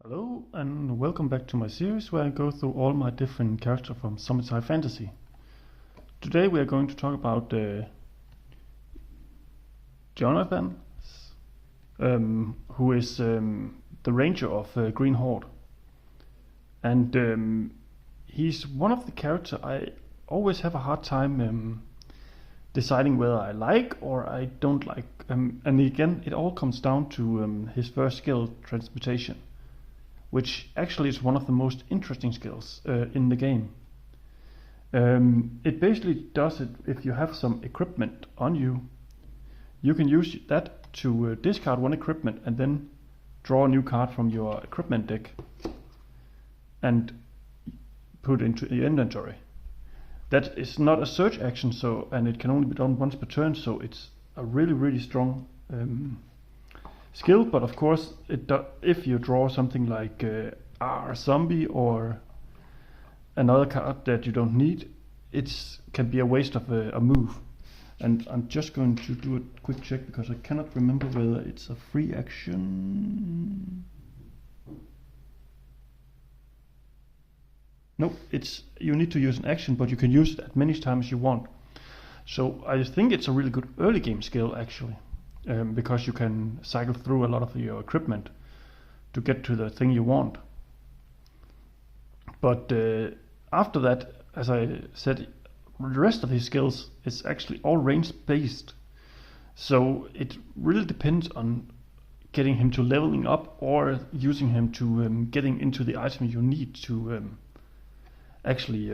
Hello and welcome back to my series where I go through all my different characters from Zombicide Fantasy. Today we are going to talk about Johannes, who is the ranger of Green Hoard. And he's one of the characters I always have a hard time deciding whether I like or I don't like. And again, it all comes down to his first skill, transportation, which actually is one of the most interesting skills in the game. It basically does it if you have some equipment on you. You can use that to discard one equipment and then draw a new card from your equipment deck and put it into your inventory. That is not a search action, and it can only be done once per turn, so it's a really strong skill. But of course, if you draw something like a zombie or another card that you don't need, it can be a waste of a move. And I'm just going to do a quick check because I cannot remember whether it's a free action. Nope, you need to use an action, but you can use it as many times as you want. So I think it's a really good early game skill actually. Because you can cycle through a lot of your equipment to get to the thing you want. But after that, as I said, the rest of his skills is actually all range based. So it really depends on getting him to leveling up or using him to getting into the item you need to actually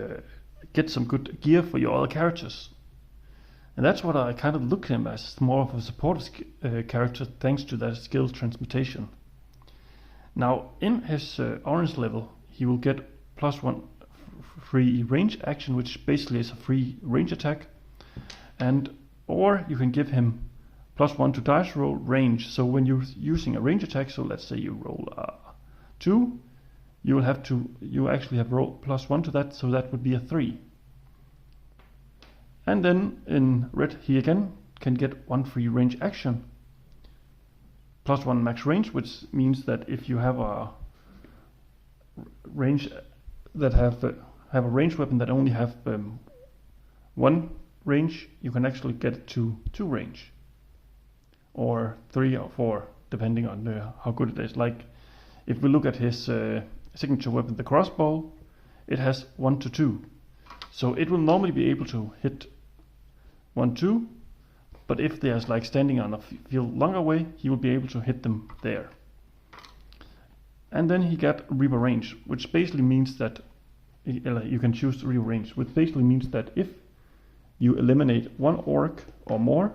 get some good gear for your other characters. And that's what I kind of look at him as, more of a supportive character thanks to that skill transmutation. Now in his orange level he will get +1 free range action, which basically is a free range attack, or you can give him +1 to dice roll range. So when you're using a range attack, so let's say you roll 2, you actually have roll +1 to that, so that would be a 3. And then in red he again can get 1 free range action, +1 max range, which means that if you have a range that have a range weapon that only have 1 range, you can actually get it to 2 range, or 3 or 4, depending on how good it is. Like if we look at his signature weapon, the crossbow, it has 1 to 2. So it will normally be able to hit 1, 2, but if there's like standing on a field longer away, he will be able to hit them there. And then he got Reaper range, which basically means that you can choose Reaper range, which basically means that if you eliminate 1 orc or more,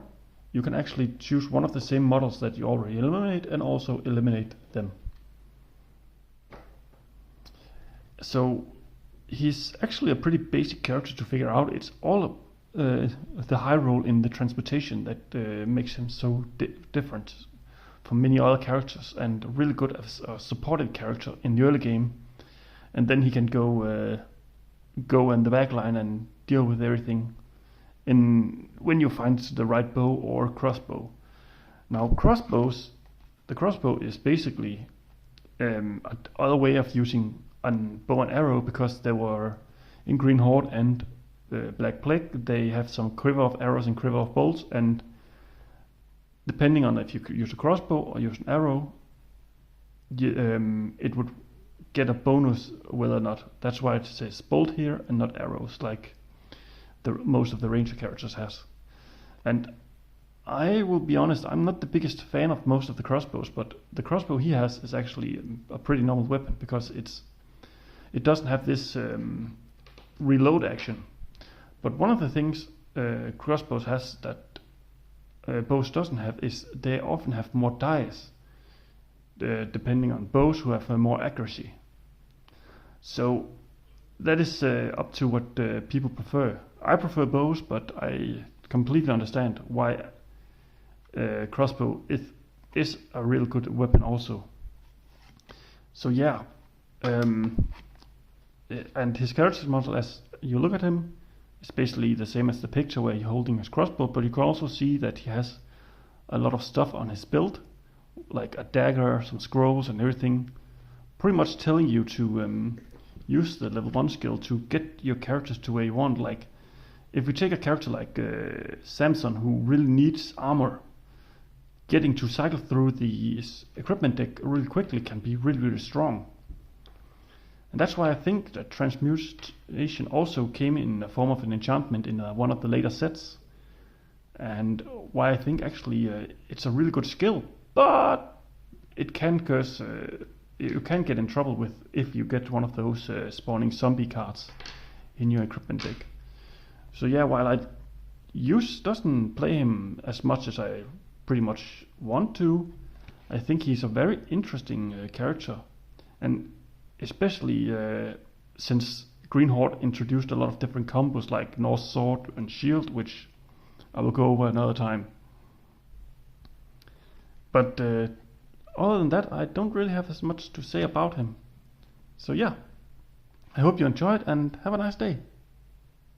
you can actually choose one of the same models that you already eliminate and also eliminate them. So he's actually a pretty basic character to figure out. It's all the high roll in the transportation that makes him so different from many other characters, and really good as a supportive character in the early game. And then he can go in the back line and deal with everything when you find the right bow or crossbow. Now the crossbow is basically another way of using a bow and arrow, because there were in Green Horde and Black Plague, they have some quiver of arrows and quiver of bolts, and depending on if you use a crossbow or use an arrow, it would get a bonus whether or not. That's why it says bolt here and not arrows, like most of the ranger characters has. And I will be honest, I'm not the biggest fan of most of the crossbows, but the crossbow he has is actually a pretty normal weapon, because it doesn't have this reload action. But one of the things crossbows has that bows doesn't have is they often have more dice, depending on bows who have more accuracy. So that is up to what people prefer. I prefer bows, but I completely understand why crossbow is a real good weapon also. So yeah, and his character model, as you look at him, is basically the same as the picture where you're holding his crossbow, but you can also see that he has a lot of stuff on his build, like a dagger, some scrolls and everything. pretty much telling you to use the level 1 skill to get your characters to where you want. Like, if we take a character like Samson, who really needs armor, getting to cycle through the equipment deck really quickly can be really, really strong. And that's why I think that transmutation also came in the form of an enchantment in one of the later sets. And why I think actually it's a really good skill, but it can cause you can get in trouble with if you get one of those spawning zombie cards in your equipment deck. So yeah, while I doesn't play him as much as I pretty much want to, I think he's a very interesting character, and especially since Green Horde introduced a lot of different combos like Norse Sword and Shield, which I will go over another time. But other than that, I don't really have as much to say about him. So yeah, I hope you enjoyed and have a nice day.